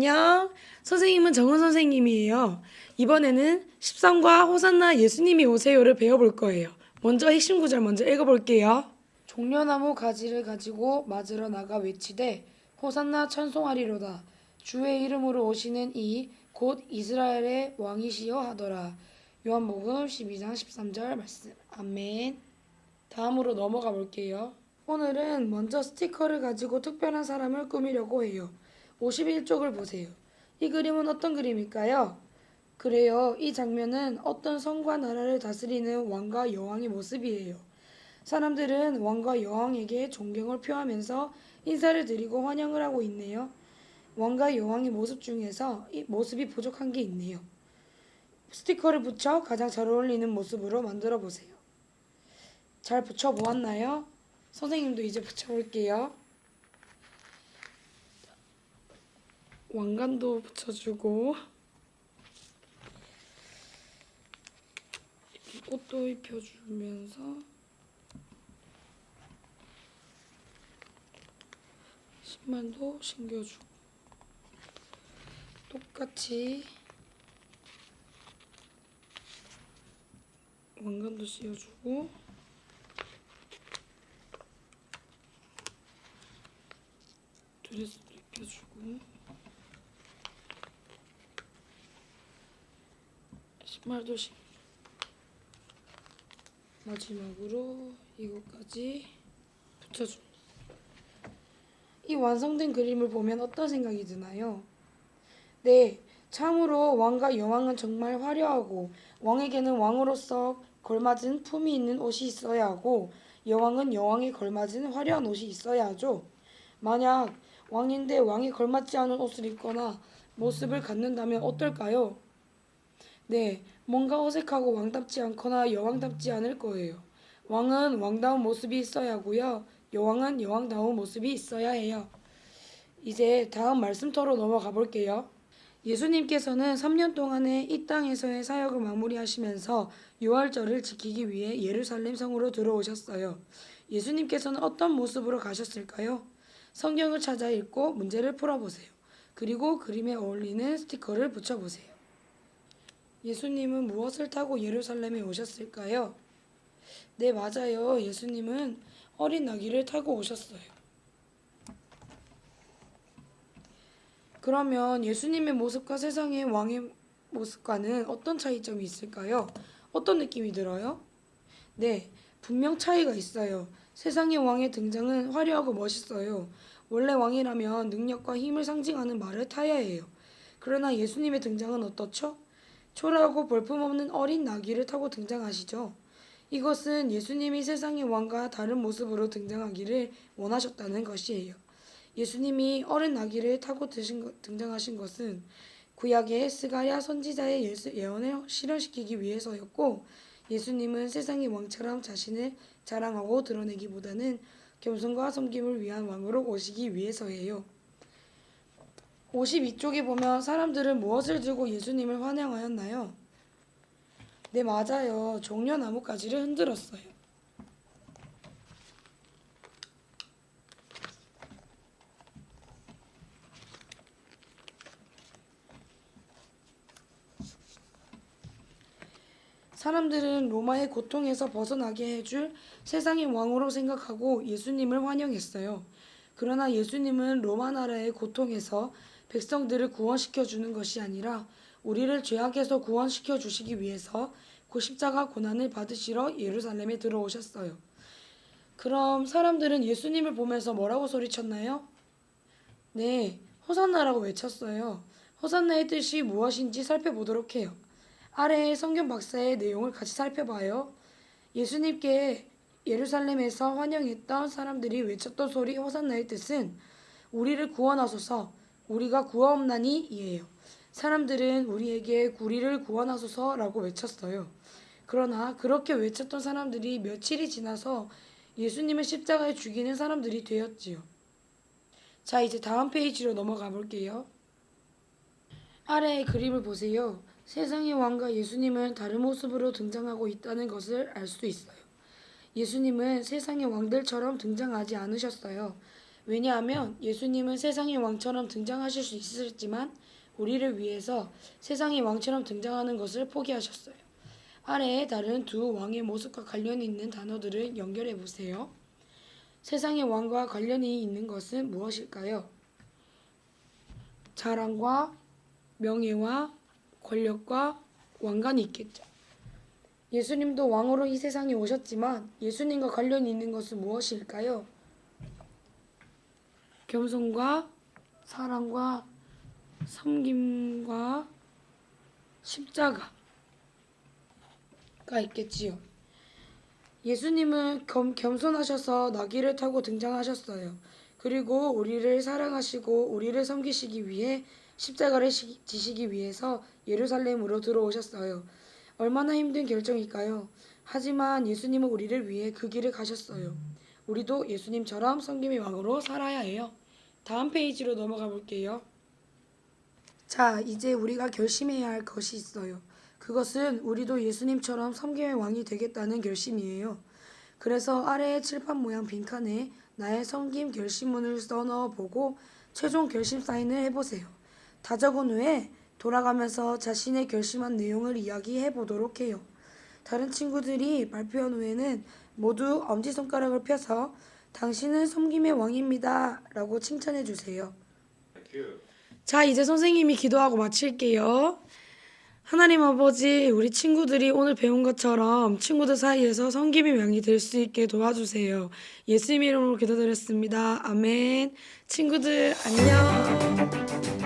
안녕. 선생님은 정은 선생님이에요. 이번에는 십상과 호산나 예수님이 오세요를 배워볼 거예요. 먼저 핵심 구절 먼저 읽어볼게요. 종려나무 가지를 가지고 맞으러 나가 외치되 호산나 찬송하리로다. 주의 이름으로 오시는 이 곧 이스라엘의 왕이시여 하더라. 요한복음 12장 13절 말씀. 아멘. 다음으로 넘어가 볼게요. 오늘은 먼저 스티커를 가지고 특별한 사람을 꾸미려고 해요. 51쪽을 보세요. 이 그림은 어떤 그림일까요? 그래요. 이 장면은 어떤 성과 나라를 다스리는 왕과 여왕의 모습이에요. 사람들은 왕과 여왕에게 존경을 표하면서 인사를 드리고 환영을 하고 있네요. 왕과 여왕의 모습 중에서 이 모습이 부족한 게 있네요. 스티커를 붙여 가장 잘 어울리는 모습으로 만들어 보세요. 잘 붙여 보았나요? 선생님도 이제 붙여볼게요. 왕관도 붙여주고 옷도 입혀주면서 신발도 신겨주고 똑같이 왕관도 씌워주고 드레스도 입혀주고 신발도 마지막으로 이것까지 붙여줍니다. 이 완성된 그림을 보면 어떤 생각이 드나요? 네, 참으로 왕과 여왕은 정말 화려하고 왕에게는 왕으로서 걸맞은 품이 있는 옷이 있어야 하고 여왕은 여왕에 걸맞은 화려한 옷이 있어야 하죠. 만약 왕인데 왕에 걸맞지 않은 옷을 입거나 모습을 갖는다면 어떨까요? 네, 뭔가 어색하고 왕답지 않거나 여왕답지 않을 거예요. 왕은 왕다운 모습이 있어야 하고요. 여왕은 여왕다운 모습이 있어야 해요. 이제 다음 말씀터로 넘어가 볼게요. 예수님께서는 3년 동안의 이 땅에서의 사역을 마무리하시면서 유월절을 지키기 위해 예루살렘 성으로 들어오셨어요. 예수님께서는 어떤 모습으로 가셨을까요? 성경을 찾아 읽고 문제를 풀어보세요. 그리고 그림에 어울리는 스티커를 붙여보세요. 예수님은 무엇을 타고 예루살렘에 오셨을까요? 네, 맞아요. 예수님은 어린 나귀를 타고 오셨어요. 그러면 예수님의 모습과 세상의 왕의 모습과는 어떤 차이점이 있을까요? 어떤 느낌이 들어요? 네, 분명 차이가 있어요. 세상의 왕의 등장은 화려하고 멋있어요. 원래 왕이라면 능력과 힘을 상징하는 말을 타야 해요. 그러나 예수님의 등장은 어떻죠? 초라하고 볼품없는 어린 나귀를 타고 등장하시죠. 이것은 예수님이 세상의 왕과 다른 모습으로 등장하기를 원하셨다는 것이에요. 예수님이 어린 나귀를 타고 등장하신 것은 구약의 스가랴 선지자의 예언을 실현시키기 위해서였고, 예수님은 세상의 왕처럼 자신을 자랑하고 드러내기보다는 겸손과 섬김을 위한 왕으로 오시기 위해서예요. 52쪽에 보면 사람들은 무엇을 들고 예수님을 환영하였나요? 네, 맞아요. 종려나무 가지를 흔들었어요. 사람들은 로마의 고통에서 벗어나게 해줄 세상의 왕으로 생각하고 예수님을 환영했어요. 그러나 예수님은 로마 나라의 고통에서 백성들을 구원시켜 주는 것이 아니라 우리를 죄악에서 구원시켜 주시기 위해서 십자가 고난을 받으시러 예루살렘에 들어오셨어요. 그럼 사람들은 예수님을 보면서 뭐라고 소리쳤나요? 네, 호산나라고 외쳤어요. 호산나의 뜻이 무엇인지 살펴보도록 해요. 아래의 성경 박사의 내용을 같이 살펴봐요. 예수님께 예루살렘에서 환영했던 사람들이 외쳤던 소리 호산나의 뜻은 우리를 구원하소서, 우리가 구하옵나니 이에요. 사람들은 우리에게 우리를 구원하소서라고 외쳤어요. 그러나 그렇게 외쳤던 사람들이 며칠이 지나서 예수님을 십자가에 죽이는 사람들이 되었지요. 자, 이제 다음 페이지로 넘어가 볼게요. 아래의 그림을 보세요. 세상의 왕과 예수님은 다른 모습으로 등장하고 있다는 것을 알 수 있어요. 예수님은 세상의 왕들처럼 등장하지 않으셨어요. 왜냐하면 예수님은 세상의 왕처럼 등장하실 수 있었지만 우리를 위해서 세상의 왕처럼 등장하는 것을 포기하셨어요. 아래에 다른 두 왕의 모습과 관련이 있는 단어들을 연결해 보세요. 세상의 왕과 관련이 있는 것은 무엇일까요? 자랑과 명예와 권력과 왕관이 있겠죠. 예수님도 왕으로 이 세상에 오셨지만 예수님과 관련이 있는 것은 무엇일까요? 겸손과 사랑과 섬김과 십자가가 있겠지요. 예수님은 겸손하셔서 나귀를 타고 등장하셨어요. 그리고 우리를 사랑하시고 우리를 섬기시기 위해 십자가를 지시기 위해서 예루살렘으로 들어오셨어요. 얼마나 힘든 결정일까요? 하지만 예수님은 우리를 위해 그 길을 가셨어요. 우리도 예수님처럼 섬김의 왕으로 살아야 해요. 다음 페이지로 넘어가 볼게요. 자, 이제 우리가 결심해야 할 것이 있어요. 그것은 우리도 예수님처럼 섬김의 왕이 되겠다는 결심이에요. 그래서 아래의 칠판 모양 빈칸에 나의 섬김 결심문을 써넣어 보고 최종 결심 사인을 해보세요. 다 적은 후에 돌아가면서 자신의 결심한 내용을 이야기해 보도록 해요. 다른 친구들이 발표한 후에는 모두 엄지손가락을 펴서 당신은 섬김의 왕입니다 라고 칭찬해 주세요. 자, 이제 선생님이 기도하고 마칠게요. 하나님 아버지, 우리 친구들이 오늘 배운 것처럼 친구들 사이에서 섬김의 왕이 될 수 있게 도와주세요. 예수님 이름으로 기도드렸습니다. 아멘. 친구들 안녕.